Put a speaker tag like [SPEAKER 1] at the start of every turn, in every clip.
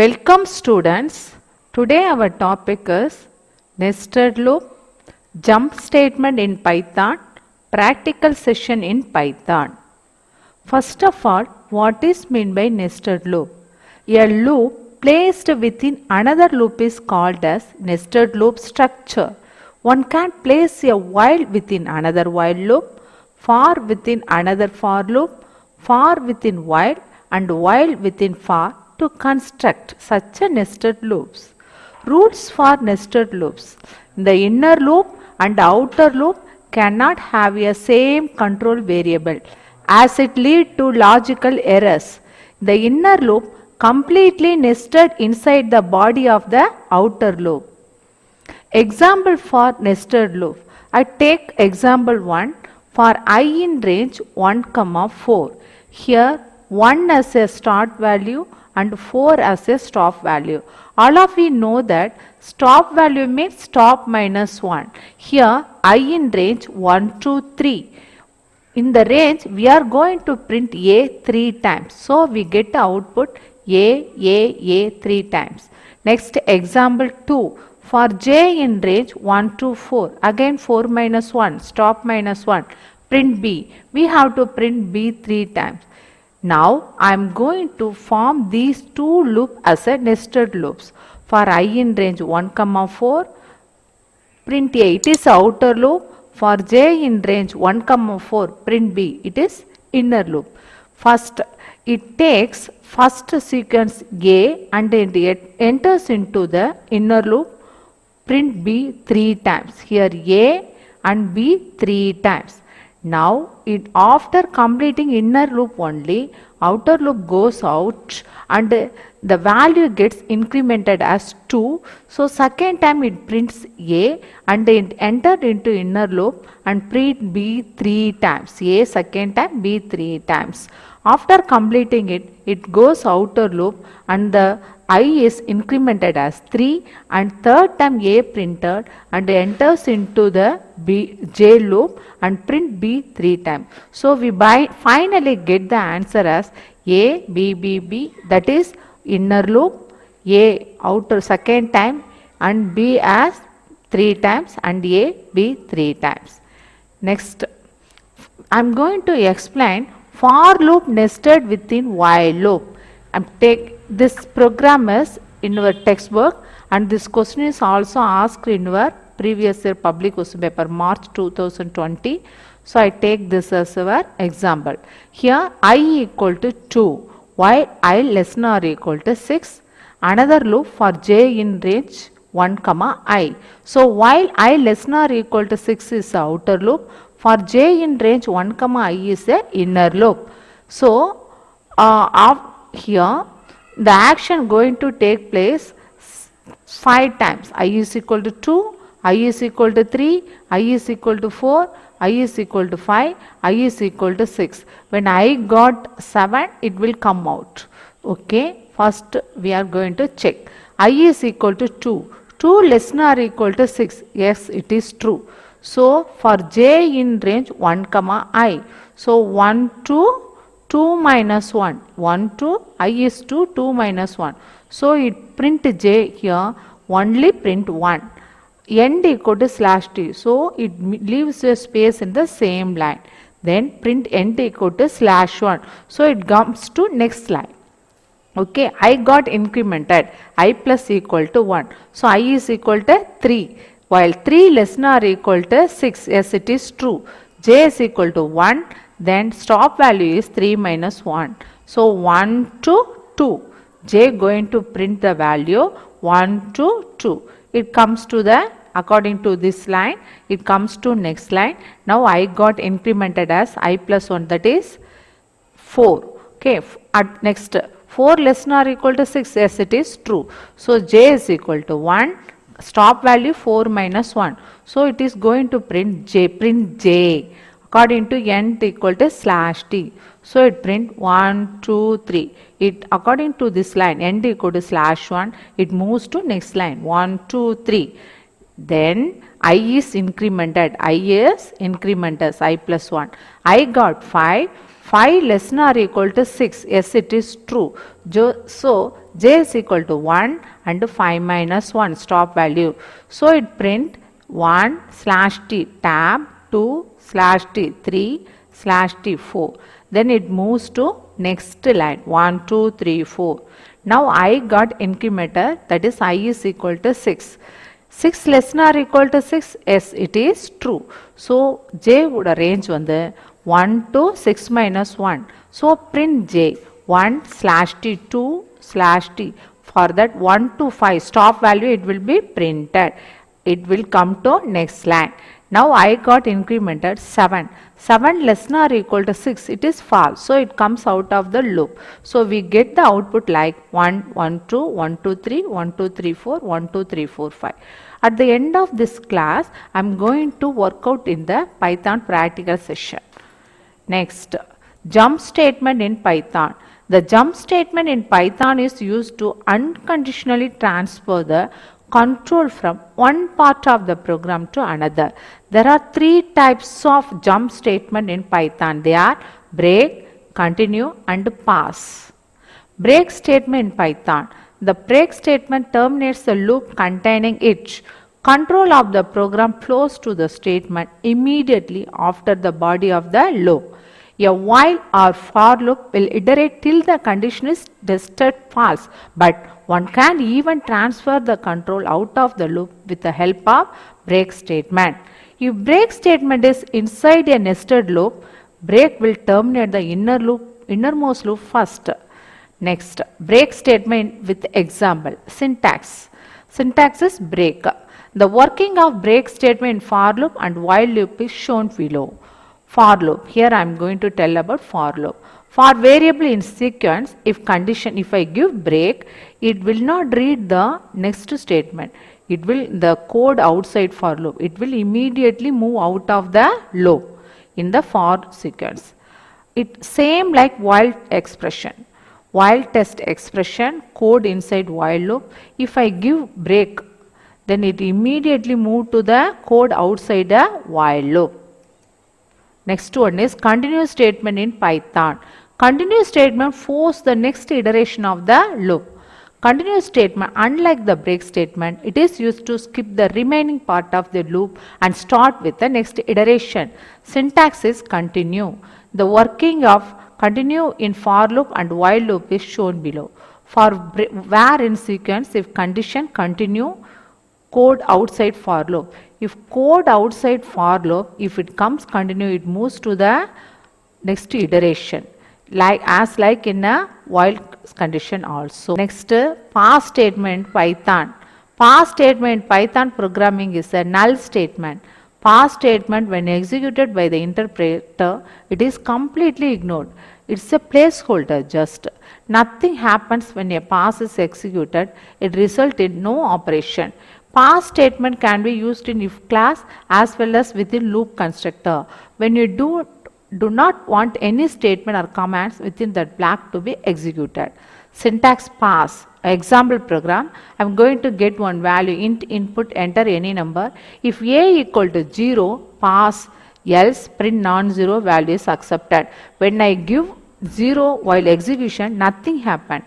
[SPEAKER 1] Welcome students. Today our topic is nested loop, jump statement in Python, practical session in Python. First of all, what is meant by nested loop? A loop placed within another loop is called as nested loop structure. One can place a while within another while loop, for within another for loop, for within while and while within for to construct such a nested loops. Rules for nested loops. The inner loop and outer loop cannot have a same control variable as it lead to logical errors. The inner loop completely nested inside the body of the outer loop. Example for nested loop. I take example 1 for I in range 1, 4. Here 1 as a start value and 4 as a stop value. All of you know that stop value means stop minus 1. Here I in range 1, 2, 3. In the range we are going to print A 3 times. So we get the output A 3 times. Next example 2. For J in range 1 to 4. Again 4 minus 1. Stop minus 1. Print B. We have to print B 3 times. Now I am going to form these two loops as a nested loops. For I in range 1, 4. Print A. It is outer loop. For J in range 1, 4, print B. It is inner loop. First, it takes first sequence A and it enters into the inner loop. Print B 3 times. Here A and B 3 times. Now, after completing inner loop only, outer loop goes out and the value gets incremented as 2. So, second time it prints A and it entered into inner loop and print B 3 times. A second time, B 3 times. After completing it, it goes outer loop and the I is incremented as 3 and third time A printed and enters into the J loop and print B 3 times. So we finally get the answer as A, B, that is inner loop, A outer second time and B as 3 times and A, B 3 times. Next, I am going to explain for loop nested within while loop. This program is in your textbook and this question is also asked in your previous year public question paper March 2020. So I take this as our example. Here I equal to 2 while I less than or equal to 6. Another loop for J in range 1, I. So while I less than or equal to 6 is the outer loop. For J in range 1, I is the inner loop. So here the action going to take place 5 times. I is equal to 2, I is equal to 3, I is equal to 4, I is equal to 5, I is equal to 6. When I got 7, it will come out. Okay. First we are going to check. I is equal to 2. 2 less than or equal to 6. Yes, it is true. So for J in range 1, I. So 1, 2. 2 minus 1, 1, 2, I is 2, 2 minus 1. So it print J here, only print 1. End equal to slash T. So it leaves a space in the same line. Then print end equal to slash 1. So it comes to next line. Okay, I got incremented, I plus equal to 1. So I is equal to 3. While 3 less than or equal to 6, yes it is true. J is equal to 1. Then stop value is 3 minus 1. So 1 to 2. J going to print the value 1 to 2. It comes to the, according to this line, it comes to next line. Now I got incremented as I plus 1, that is 4. Okay, at next 4 less than or equal to 6, yes it is true. So J is equal to 1. Stop value 4 minus 1. So it is going to print J. According to n equal to slash T. So it print 1, 2, 3. It according to this line n equal to slash 1, it moves to next line 1, 2, 3. Then I is incremented. I is incremented. I plus 1. I got 5. 5 less than or equal to 6. Yes, it is true. So j is equal to 1 and 5 minus 1 stop value. So it print 1 slash t tab 2 slash t 3 slash t 4. Then it moves to next line 1 2 3 4. Now I got incrementer, that is I is equal to 6. 6 less than or equal to 6? Yes, it is true. So j would range the 1 to 6 minus 1. So print j 1 slash t 2 slash t. For that 1 to 5 stop value it will be printed. It will come to next line. Now I got incremented 7. 7 less than or equal to 6, it is false. So it comes out of the loop. So we get the output like 1, 1, 2, 1, 2, 3, 1, 2, 3, 4, 1, 2, 3, 4, 5. At the end of this class, I am going to work out in the Python practical session. Next, jump statement in Python. The jump statement in Python is used to unconditionally transfer the control from one part of the program to another. There are three types of jump statement in Python. They are break, continue and pass. Break statement in Python. The break statement terminates the loop containing it. Control of the program flows to the statement immediately after the body of the loop. A while or for loop will iterate till the condition is tested false, but one can even transfer the control out of the loop with the help of break statement. If break statement is inside a nested loop, break will terminate the innermost loop first. Next, break statement with example. Syntax. Syntax is break. The working of break statement in for loop and while loop is shown below. For loop. Here I am going to tell about for loop. For variable in sequence, if I give break, it will not read the next statement. It will, the code outside for loop, it will immediately move out of the loop in the for sequence. It same like while expression. While test expression, code inside while loop. If I give break, then it immediately move to the code outside the while loop. Next one is continuous statement in Python. Continuous statement force the next iteration of the loop. Continuous statement, unlike the break statement, it is used to skip the remaining part of the loop and start with the next iteration. Syntax is continue. The working of continue in for loop and while loop is shown below. For where in sequence, if condition continue, code outside for loop. If code outside for loop, if it comes continue, it moves to the next iteration, like in a while condition also. Next, pass statement Python. Pass statement Python programming is a null statement. Pass statement, when executed by the interpreter, it is completely ignored. It's a placeholder just. Nothing happens when a pass is executed. It results in no operation. Pass statement can be used in if class as well as within loop constructor. When you do not want any statement or commands within that block to be executed. Syntax pass. Example program. I am going to get one value, int input, enter any number. If a equal to 0, pass, else print non-zero value is accepted. When I give 0 while execution, nothing happened.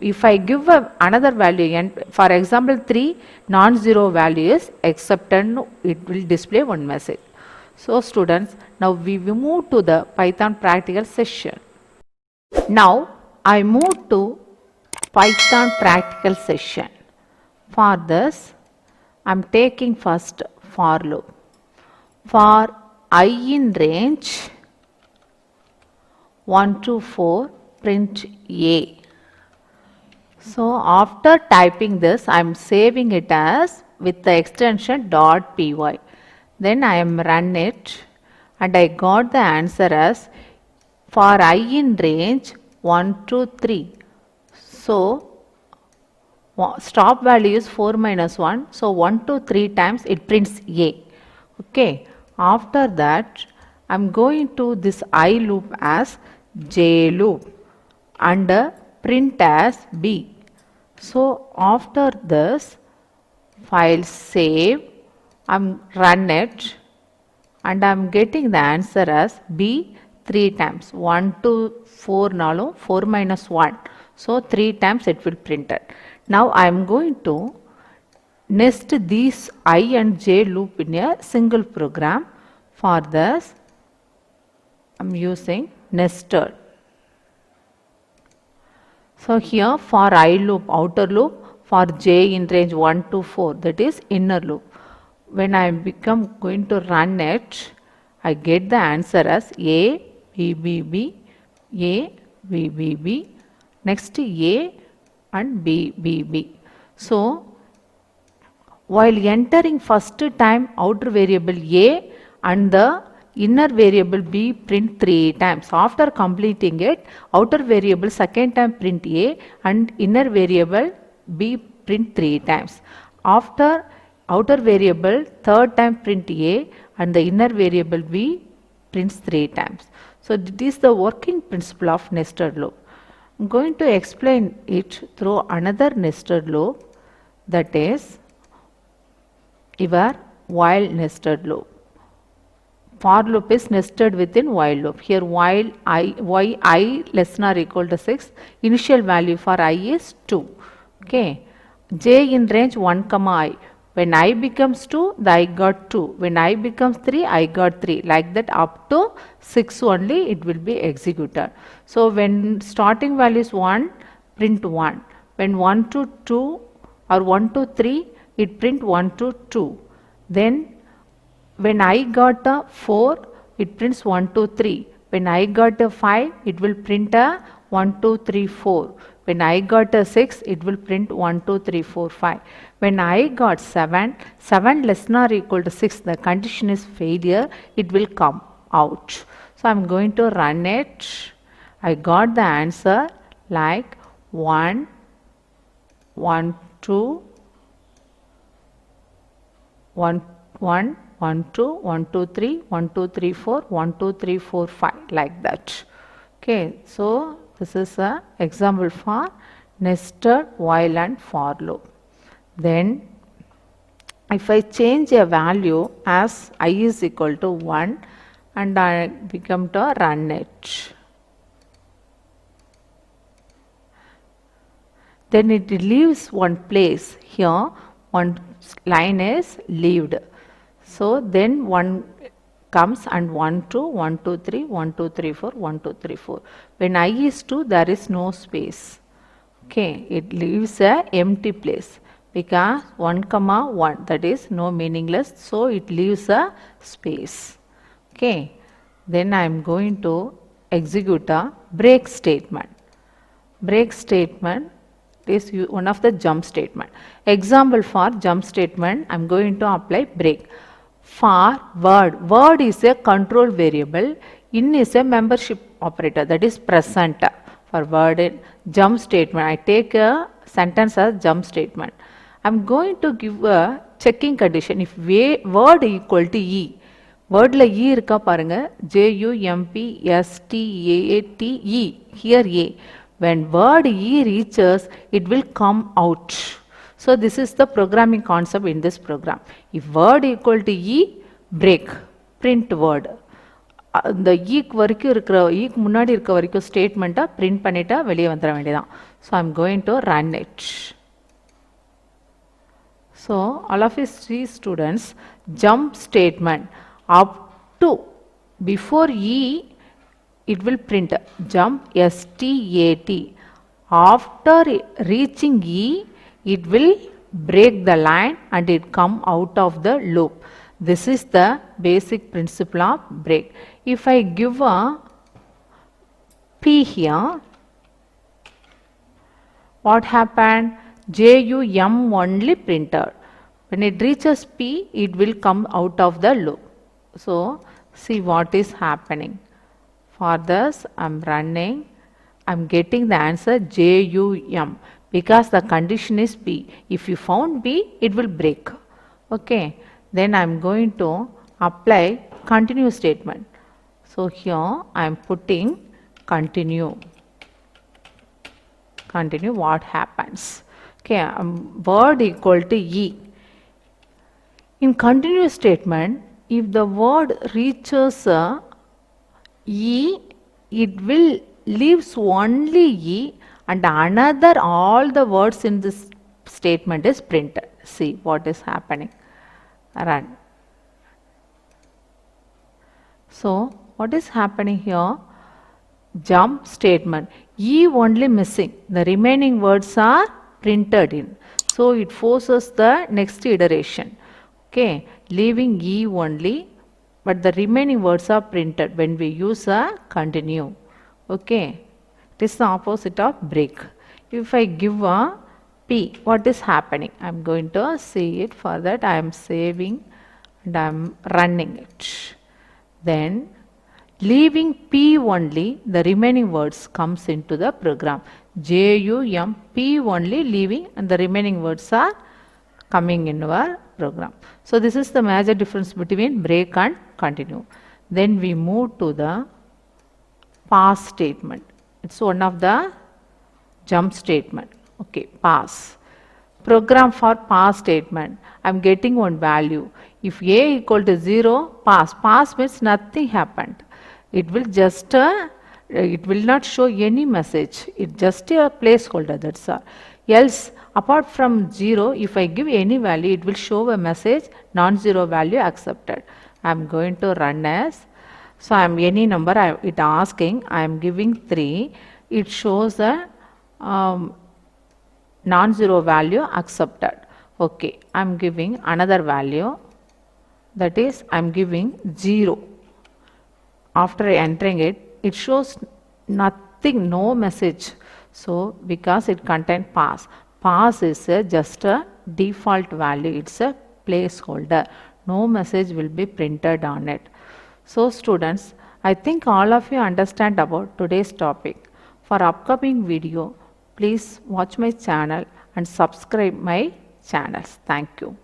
[SPEAKER 1] If I give another value, and for example 3, non-zero value is accepted, it will display one message. So students, now we will move to the Python practical session. Now I move to Python practical session. For this, I am taking first for loop. For I in range 1 to 4, print A. So after typing this, I am saving it as with the extension .py. Then I am run it and I got the answer as for I in range 1 to 3. So stop value is 4 minus 1. So 1 to 3 times it prints A. Okay. After that, I am going to this I loop as J loop and print as B. So after this, file save I'm run it and I'm getting the answer as B 3 times. 1 to 4 nalo 4 minus 1. So 3 times it will print it. Now I'm going to nest these I and J loop in a single program. For this I'm using nested. So here for I loop, outer loop, for J in range 1 to 4, that is inner loop. When I become going to run it, I get the answer as A, B, B, B, A, B, B, B, next A and B, B, B. So, while entering first time outer variable A and the inner variable B print 3 times. After completing it, outer variable second time print A and inner variable B print 3 times. After outer variable third time print A and the inner variable B prints 3 times. So this is the working principle of nested loop. I am going to explain it through another nested loop, that is your while nested loop. For loop is nested within while loop. Here while I less than or equal to 6, initial value for I is 2. Okay. J in range 1 comma I. When I becomes 2, the I got 2. When I becomes 3, I got 3. Like that up to 6 only it will be executed. So when starting value is 1, print 1. When 1 to 2 or 1 to 3, it print 1 to 2. Then when I got a 4, it prints 1, 2, 3. When I got a 5, it will print a 1, 2, 3, 4. When I got a 6, it will print 1, 2, 3, 4, 5. When I got 7, 7 less than or equal to 6, the condition is failure, it will come out. So I am going to run it. I got the answer like 1, 1, 2, 1, 1, 1, 2, 1, 2, 3, 1, 2, 3, 4, 1, 2, 3, 4, 5, like that. Okay, so this is an example for nested while and for loop. Then if I change a value as I is equal to 1 and I become to run it, then it leaves one place. Here one line is leaved. So then 1 comes and 1, 2, 1, 2, 3, 1, 2, 3, 4, 1, 2, 3, 4. When I is 2, there is no space. Okay, it leaves a empty place because 1 comma 1, that is no meaningless. So it leaves a space. Okay, then I am going to execute a break statement. Break statement is one of the jump statement. Example for jump statement, I am going to apply break. For word, word is a control variable, in is a membership operator, that is present. For word in jump statement, I take a sentence as jump statement. I am going to give a checking condition. If word equal to E, word la E irukka parunga, JUMPSTATE, here A. When word E reaches, it will come out. So this is the programming concept in this program. If word equal to E, break, print word. The E வரைக்கும் இருக்கிற E முன்னாடி இருக்க வரைக்கும் ஸ்டேட்மெண்ட்டை print பண்ணிட்டா வெளியே வந்துட வேண்டியதான். So I'm going to run it. So all of you see students, jump statement up to before E, it will print jump STAT. After reaching E, it will break the line and it come out of the loop. This is the basic principle of break. If I give a P here, what happened? JUM only printed. When it reaches P, it will come out of the loop. So see what is happening. For this, I am running. I am getting the answer JUM because the condition is P. If you found B, it will break. Okay. Then I am going to apply continue statement. So here I am putting continue. Continue, what happens? Okay, word equal to E. In continuous statement, if the word reaches E, it will leaves only E and another all the words in this statement is printed. See what is happening. Run. So what is happening here? Jump statement. E only missing. The remaining words are printed in. So it forces the next iteration. Okay, leaving E only, but the remaining words are printed when we use a continue. Okay, it is the opposite of break. If I give a P, what is happening? I am going to see it. For that I am saving and I am running it. Then leaving P only, the remaining words comes into the program. JUMP only leaving and the remaining words are coming in our program. So this is the major difference between break and continue. Then we move to the pass statement. It's one of the jump statement. Okay, pass. Program for pass statement. I'm getting one value. If A equal to 0, pass. Pass means nothing happened. It will just it will not show any message. It's just a placeholder, that's all. Else, apart from 0, if I give any value, it will show a message non-zero value accepted. I am going to run as, so I am any number it asking, I am giving 3. It shows a non-zero value accepted. Okay, I am giving another value, that is I am giving 0. After entering it, it shows nothing, no message. So because it contains pass. Pass is just a default value. It's a placeholder. No message will be printed on it. So students, I think all of you understand about today's topic. For upcoming video, please watch my channel and subscribe my channels. Thank you.